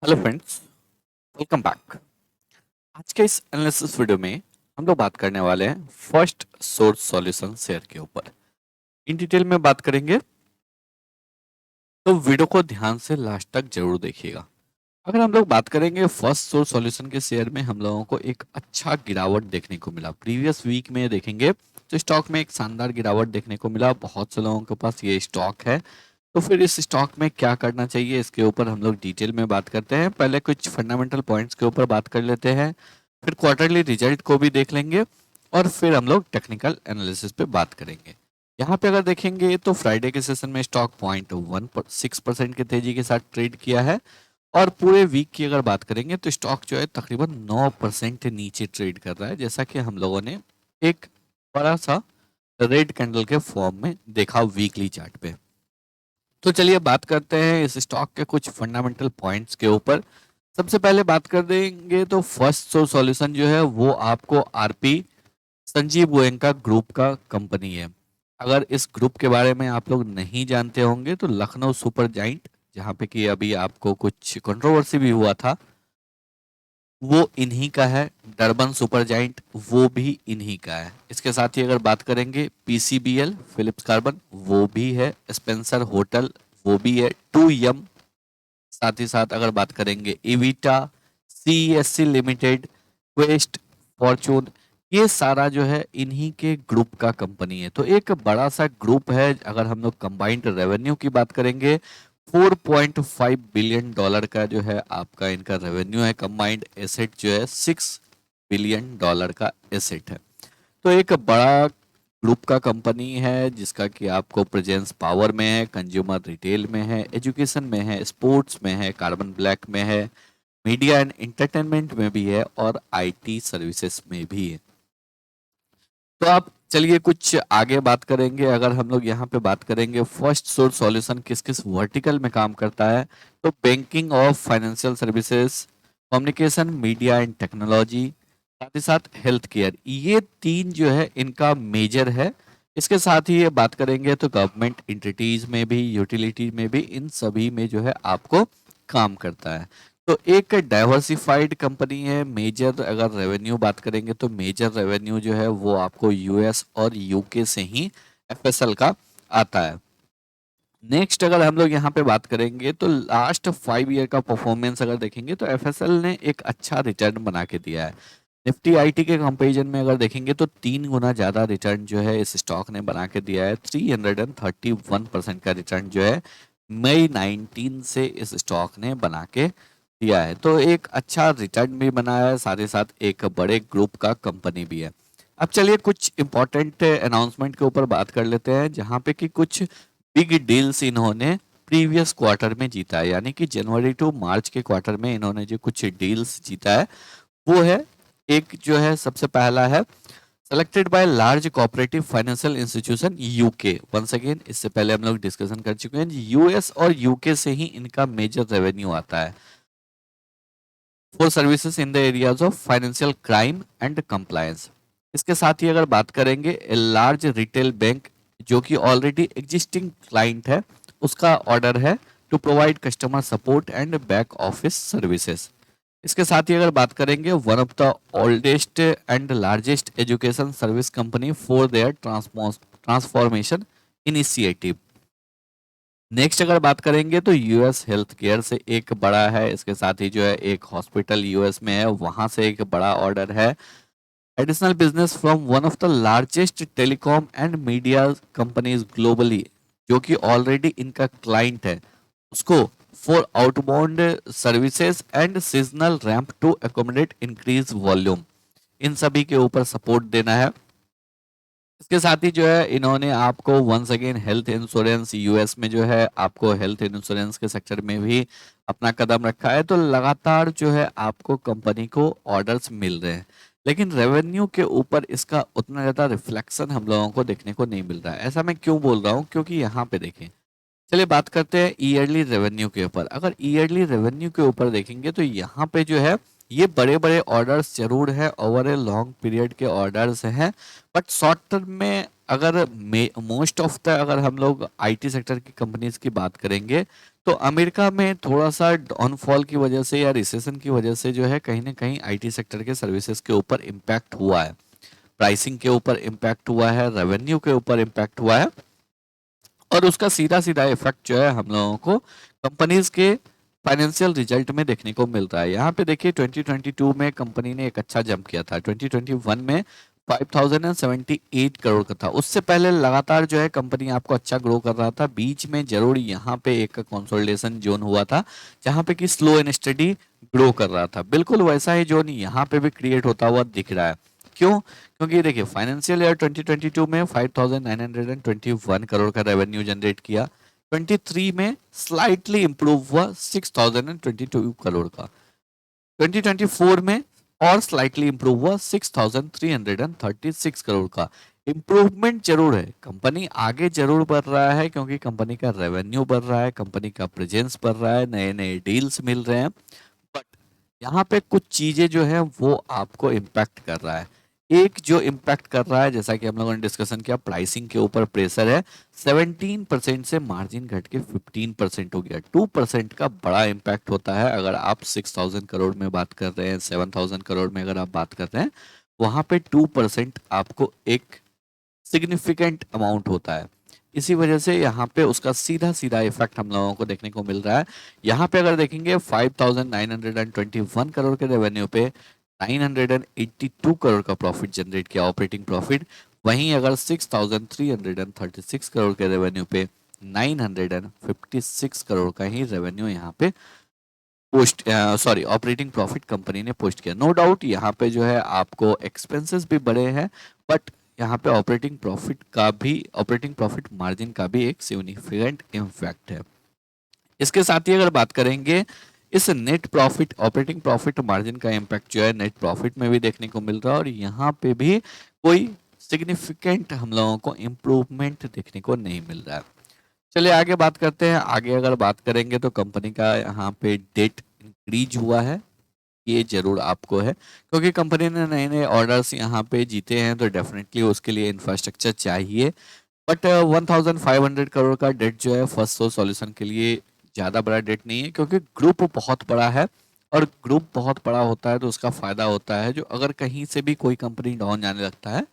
Hello friends, welcome back. आज के इस एनालिसिस वीडियो में हम लोग बात करने वाले हैं फर्स्ट सोर्स सॉल्यूशन शेयर के ऊपर। इन डिटेल में बात करेंगे, तो वीडियो को ध्यान से लास्ट तक जरूर देखिएगा। अगर हम लोग बात करेंगे फर्स्ट सोर्स सॉल्यूशन के शेयर में, हम लोगों को एक अच्छा गिरावट देखने को मिला। प्रीवियस वीक में देखेंगे तो स्टॉक में एक शानदार गिरावट देखने को मिला। बहुत से लोगों के पास ये स्टॉक है, तो फिर इस स्टॉक में क्या करना चाहिए, इसके ऊपर हम लोग डिटेल में बात करते हैं। पहले कुछ फंडामेंटल पॉइंट्स के ऊपर बात कर लेते हैं, फिर क्वार्टरली रिजल्ट को भी देख लेंगे, और फिर हम लोग टेक्निकल एनालिसिस पे बात करेंगे। यहाँ पे अगर देखेंगे तो फ्राइडे के सेशन में स्टॉक 0.16% के तेजी के साथ ट्रेड किया है, और पूरे वीक की अगर बात करेंगे तो स्टॉक जो है तकरीबन 9% नीचे ट्रेड कर रहा है, जैसा कि हम लोगों ने एक बड़ा सा रेड कैंडल के फॉर्म में देखा वीकली चार्ट पे। तो चलिए बात करते हैं इस स्टॉक के कुछ फंडामेंटल पॉइंट्स के ऊपर। सबसे पहले बात कर देंगे तो फर्स्ट सोर्स सॉल्यूशन जो है वो आपको आरपी संजीव गोयनका ग्रुप का कंपनी है। अगर इस ग्रुप के बारे में आप लोग नहीं जानते होंगे तो लखनऊ सुपर जाइंट, जहाँ पे कि अभी आपको कुछ कंट्रोवर्सी भी हुआ था, वो इन्हीं का है। डरबन सुपर जाइंट वो भी इन्हीं का है। इसके साथ ही अगर बात करेंगे पीसीबीएल फिलिप्स कार्बन, वो भी है। स्पेंसर होटल वो भी है। 2M, साथ ही साथ अगर बात करेंगे EBITDA, CSC limited, quest, Fortune, ये सारा जो है इन्हीं के ग्रुप का कंपनी है। तो एक बड़ा सा ग्रुप है। अगर हम लोग कंबाइंड रेवेन्यू की बात करेंगे, $4.5 बिलियन का जो है आपका इनका रेवेन्यू है। कंबाइंड एसेट जो है $6 बिलियन का एसेट है। तो एक बड़ा ग्रुप का कंपनी है, जिसका कि आपको प्रेजेंस पावर में है, कंज्यूमर रिटेल में है, एजुकेशन में है, स्पोर्ट्स में है, कार्बन ब्लैक में है, मीडिया एंड एंटरटेनमेंट में भी है, और आईटी सर्विसेज में भी है। तो आप चलिए कुछ आगे बात करेंगे। अगर हम लोग यहाँ पे बात करेंगे फर्स्ट सोर्स सॉल्यूशन किस किस वर्टिकल में काम करता है, तो बैंकिंग और financial services, communication, media and technology, साथ ही साथ हेल्थ केयर, ये तीन जो है इनका मेजर है। इसके साथ ही ये बात करेंगे तो गवर्नमेंट इंटिटीज में भी, यूटिलिटी में भी, इन सभी में जो है आपको काम करता है। तो एक डाइवर्सिफाइड कंपनी है। मेजर अगर रेवेन्यू बात करेंगे तो मेजर रेवेन्यू जो है वो आपको यूएस और यूके से ही एफएसएल का आता है। नेक्स्ट अगर हम लोग यहाँ पे बात करेंगे तो लास्ट 5 ईयर का परफॉर्मेंस अगर देखेंगे तो एफएसएल ने एक अच्छा रिटर्न बना के दिया है। निफ्टी आईटी के कंपेरिजन में अगर देखेंगे तो 3 गुना ज्यादा रिटर्न जो है इस स्टॉक ने बना के दिया है। 331% का रिटर्न जो है मई 19 से इस स्टॉक ने बना के दिया है। तो एक अच्छा रिटर्न भी बनाया है, साथ ही साथ एक बड़े ग्रुप का कंपनी भी है। अब चलिए कुछ इंपॉर्टेंट अनाउंसमेंट के ऊपर बात कर लेते हैं, जहाँ पे कि कुछ बिग डील्स इन्होंने प्रीवियस क्वार्टर में जीता है, यानी कि जनवरी टू मार्च के क्वार्टर में इन्होंने जो कुछ डील्स जीता है वो है, एक जो है सबसे पहला है selected by large cooperative financial institution UK. Once again इससे पहले हम लोग डिस्कशन कर चुके हैं, यूएस और यूके से ही इनका मेजर रेवेन्यू आता है for services in the areas of financial crime and compliance. इसके साथ ही अगर बात करेंगे लार्ज रिटेल बैंक, जो कि ऑलरेडी एग्जिस्टिंग क्लाइंट है, उसका ऑर्डर है to provide customer support and back office services. इसके साथ ही अगर बात करेंगे one of the oldest and largest education service company for there transformation initiative. Next अगर बात करेंगे तो यूएस हेल्थ केयर से एक बड़ा है। इसके साथ ही जो है एक हॉस्पिटल यूएस में है, वहां से एक बड़ा ऑर्डर है। Additional business from one of the largest telecom and media companies globally, जो कि ऑलरेडी इनका क्लाइंट है, उसको for outbound services and seasonal ramp to accommodate increase volume, इन सभी के ऊपर सपोर्ट देना है। इसके साथ ही जो है इन्होंने आपको once again health insurance, US में जो है आपको हेल्थ इंश्योरेंस के सेक्टर में भी अपना कदम रखा है। तो लगातार जो है आपको कंपनी को ऑर्डर्स मिल रहे हैं, लेकिन रेवेन्यू के ऊपर इसका उतना ज़्यादा रिफ्लेक्शन हम लोगों को देखने को नहीं मिल रहा है। ऐसा मैं क्यों बोल रहा हूँ, क्योंकि यहाँ पे देखें, चलिए बात करते हैं ईयरली रेवेन्यू के ऊपर। अगर ईयरली रेवेन्यू के ऊपर देखेंगे तो यहाँ पे जो है ये बड़े बड़े ऑर्डर्स जरूर है, ओवर ए लॉन्ग पीरियड के ऑर्डर्स हैं, बट शॉर्ट टर्म में अगर मोस्ट ऑफ द अगर हम लोग आईटी सेक्टर की कंपनीज की बात करेंगे तो अमेरिका में थोड़ा सा डाउनफॉल की वजह से या रिसेशन की वजह से जो है कहीं ना कहीं आईटी सेक्टर के सर्विसेज के ऊपर इम्पैक्ट हुआ है, प्राइसिंग के ऊपर इम्पैक्ट हुआ है, रेवेन्यू के ऊपर इम्पैक्ट हुआ है, और उसका सीधा सीधा इफेक्ट जो है हम लोगों को कंपनीज के फाइनेंशियल रिजल्ट में देखने को मिल रहा है। यहाँ पे देखिए 2022 में कंपनी ने एक अच्छा जंप किया था, 2021 में 5078 करोड़ का था। उससे पहले लगातार जो है कंपनी आपको अच्छा ग्रो कर रहा था, बीच में जरूर यहाँ पे एक कंसोलिडेशन जोन हुआ था जहाँ पे कि स्लो एंड स्टडी ग्रो कर रहा था। बिल्कुल वैसा ही जोन यहाँ पे भी क्रिएट होता हुआ दिख रहा है। क्यों? क्योंकि देखिए फाइनेंशियल ईयर 2022 में 5921 करोड़ का रेवेन्यू जनरेट किया, 23 में स्लाइटली इंप्रूव हुआ 6022 करोड़ का, 2024 में और स्लाइटली इंप्रूव हुआ 6336 करोड़ का। इंप्रूवमेंट जरूर है, कंपनी आगे जरूर बढ़ रहा है क्योंकि कंपनी का रेवेन्यू बढ़ रहा है, कंपनी का प्रेजेंस बढ़ रहा है, नए नए डील्स मिल रहे हैं, बट यहाँ पे कुछ चीजें जो है वो आपको इम्पैक्ट कर रहा है। एक जो इम्पैक्ट कर रहा है, जैसा कि हम लोगों ने डिस्कशन किया, प्राइसिंग के ऊपर प्रेशर है, 17% से मार्जिन घट के 15% हो गया। 2% का बड़ा इम्पैक्ट होता है अगर आप 6000 करोड़ में बात कर रहे हैं, 7000 करोड़ में अगर आप बात कर रहे हैं, वहां पे 2% आपको एक सिग्निफिकेंट अमाउंट होता है। इसी वजह से यहाँ पे उसका सीधा सीधा इफेक्ट हम लोगों को देखने को मिल रहा है। यहाँ पे अगर देखेंगे 5921 करोड़ के रेवेन्यू पे 982 करोड़ का प्रॉफिट जनरेट किया, ऑपरेटिंग प्रॉफिट। वहीं अगर 6336 करोड़ के रेवेन्यू पे 956 करोड़ का ही रेवेन्यू यहाँ पे पोस्ट ऑपरेटिंग प्रॉफिट कंपनी ने पोस्ट किया। नो डाउट यहाँ पे जो है आपको एक्सपेंसेस भी बढ़े हैं, बट यहाँ पे ऑपरेटिंग प्रॉफिट मार्जिन का भी एक सिग्निफिकेंट इम्पैक्ट है। इसके साथ ही अगर बात करेंगे इस net profit operating profit margin का इम्पैक्ट जो है नेट प्रॉफिट में भी देखने को मिल रहा है, और यहाँ पे भी कोई सिग्निफिकेंट हम लोगों को इम्प्रूवमेंट देखने को नहीं मिल रहा है। चलिए आगे बात करते हैं। आगे अगर बात करेंगे तो कंपनी का यहाँ पे डेट इंक्रीज हुआ है, ये जरूर आपको है क्योंकि कंपनी ने नए नए ऑर्डर्स यहाँ पे जीते हैं, तो डेफिनेटली उसके लिए इंफ्रास्ट्रक्चर चाहिए। बट 1500 करोड़ का डेट जो है फर्स्ट सोर्स सॉल्यूशन के लिए ज़्यादा बड़ा डेट नहीं है, क्योंकि ग्रुप बहुत बड़ा है, और ग्रुप बहुत बड़ा होता है तो उसका फायदा होता है जो अगर कहीं से भी कोई कंपनी डाउन जाने लगता है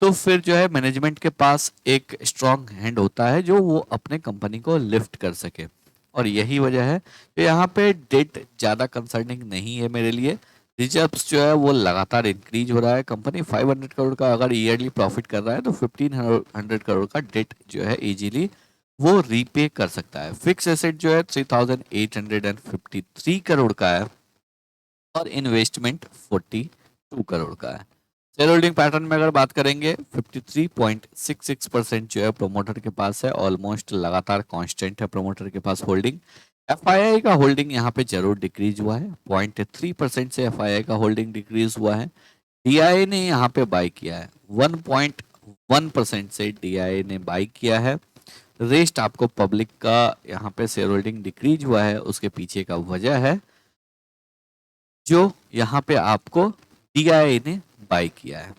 तो फिर जो है मैनेजमेंट के पास एक स्ट्रांग हैंड होता है जो वो अपने कंपनी को लिफ्ट कर सके, और यही वजह है तो यहाँ पे डेट ज़्यादा कंसर्निंग नहीं है मेरे लिए। रिजर्व्स जो है वो लगातार इंक्रीज हो रहा है, कंपनी 500 करोड़ का अगर ईयरली प्रॉफिट कर रहा है तो 1500 करोड़ का डेट जो है इजीली वो रीपे कर सकता है। फिक्स एसेट जो है 3853 करोड़ का है, और इन्वेस्टमेंट 42 करोड़ का है। शेयर होल्डिंग पैटर्न में अगर बात करेंगे 53.66% जो है प्रोमोटर के पास है, ऑलमोस्ट लगातार कांस्टेंट है प्रोमोटर के पास होल्डिंग। एफआईआई का होल्डिंग यहाँ पे जरूर डिक्रीज हुआ है, 0.3% से एफआईआई का होल्डिंग डिक्रीज हुआ है। डीआईए ने यहाँ पे बाई किया है, 1.1% से डीआईए ने बाई किया है। रेस्ट आपको पब्लिक का यहाँ पे शेयर होल्डिंग डिक्रीज हुआ है, उसके पीछे का वजह है जो यहाँ पे आपको डीआईए ने बाई किया है।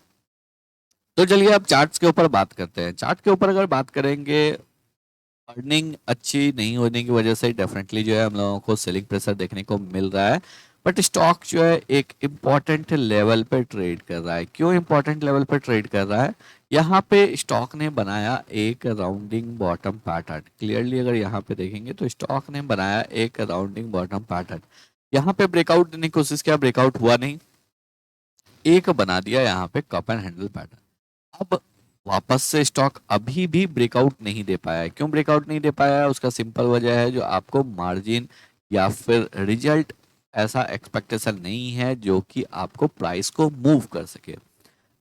तो चलिए अब चार्ट्स के ऊपर बात करते हैं। चार्ट के ऊपर अगर बात करेंगे, अर्निंग अच्छी नहीं होने की वजह से डेफिनेटली जो है हम लोगों को सेलिंग प्रेशर देखने को मिल रहा है, बट स्टॉक जो है एक इम्पॉर्टेंट लेवल पे ट्रेड कर रहा है। क्यों इम्पॉर्टेंट लेवल पे ट्रेड कर रहा है? यहाँ पे स्टॉक ने बनाया एक राउंडिंग बॉटम पैटर्न। क्लियरली अगर यहाँ पे देखेंगे तो स्टॉक ने बनाया एक राउंडिंग बॉटम पैटर्न, यहाँ पे ब्रेकआउट देने की कोशिश किया, ब्रेकआउट हुआ नहीं, एक बना दिया यहाँ पे कप एंड हैंडल पैटर्न। अब वापस से स्टॉक अभी भी ब्रेकआउट नहीं दे पाया है। क्यों ब्रेकआउट नहीं दे पाया है? उसका सिंपल वजह है जो आपको मार्जिन या फिर रिजल्ट ऐसा एक्सपेक्टेशन नहीं है जो कि आपको प्राइस को मूव कर सके।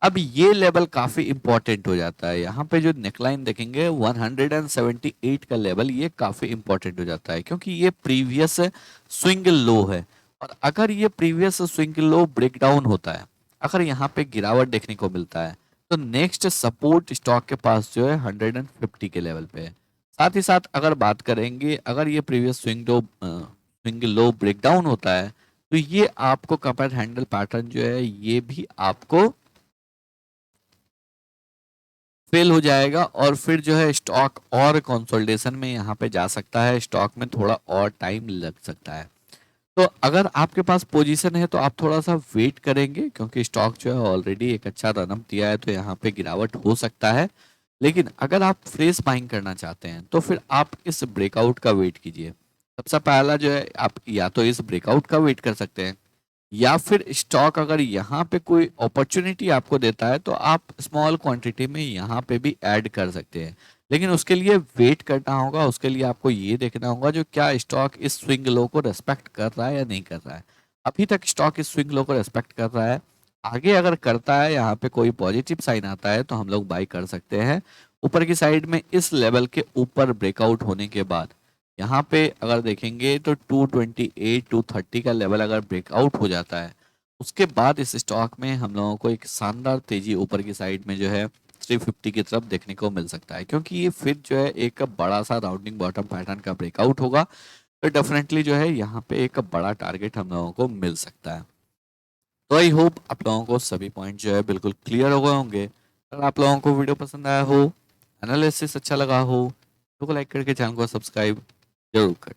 अब ये लेवल काफी इंपॉर्टेंट हो जाता है। यहाँ पे जो नेकलाइन देखेंगे 178 का लेवल, ये काफी इंपॉर्टेंट हो जाता है क्योंकि ये प्रीवियस स्विंग लो है, और अगर ये previous swing low break down होता है, अगर यहाँ पे गिरावट देखने को मिलता है, तो नेक्स्ट सपोर्ट स्टॉक के पास जो है 150 के लेवल पे है। साथ ही साथ अगर बात करेंगे, अगर ये previous swing low break down होता है तो ये आपको कप एंड हैंडल पैटर्न जो है ये भी आपको फेल हो जाएगा और फिर जो है स्टॉक और कंसोलिडेशन में यहाँ पे जा सकता है, स्टॉक में थोड़ा और टाइम लग सकता है। तो अगर आपके पास पोजीशन है तो आप थोड़ा सा वेट करेंगे, क्योंकि स्टॉक जो है ऑलरेडी एक अच्छा रन अप दिया है, तो यहाँ पे गिरावट हो सकता है। लेकिन अगर आप फ्रेश बाइंग करना चाहते हैं तो फिर आप इस ब्रेकआउट का वेट कीजिए। सबसे पहला जो है आप या तो इस ब्रेकआउट का वेट कर सकते हैं, या फिर स्टॉक अगर यहाँ पे कोई अपॉर्चुनिटी आपको देता है तो आप स्मॉल क्वांटिटी में यहाँ पे भी ऐड कर सकते हैं। लेकिन उसके लिए वेट करना होगा, उसके लिए आपको ये देखना होगा जो क्या स्टॉक इस स्विंग लो को रेस्पेक्ट कर रहा है या नहीं कर रहा है। अभी तक स्टॉक इस स्विंग लो को रेस्पेक्ट कर रहा है, आगे अगर करता है, यहाँ पे कोई पॉजिटिव साइन आता है तो हम लोग बाई कर सकते हैं। ऊपर की साइड में इस लेवल के ऊपर ब्रेकआउट होने के बाद यहाँ पे अगर देखेंगे तो 228 230 का लेवल अगर ब्रेकआउट हो जाता है, उसके बाद इस स्टॉक में हम लोगों को एक शानदार तेजी ऊपर की साइड में जो है 350 की तरफ देखने को मिल सकता है, क्योंकि ये फिर जो है एक बड़ा सा राउंडिंग बॉटम पैटर्न का ब्रेकआउट होगा। तो डेफिनेटली जो है यहाँ पे एक बड़ा टारगेट हम लोगों को मिल सकता है। तो आई होप आप लोगों को सभी पॉइंट जो है बिल्कुल क्लियर हो गए होंगे। अगर आप लोगों को वीडियो पसंद आया हो, एनालिसिस अच्छा लगा हो, तो लाइक करके चैनल को सब्सक्राइब जरूर करें।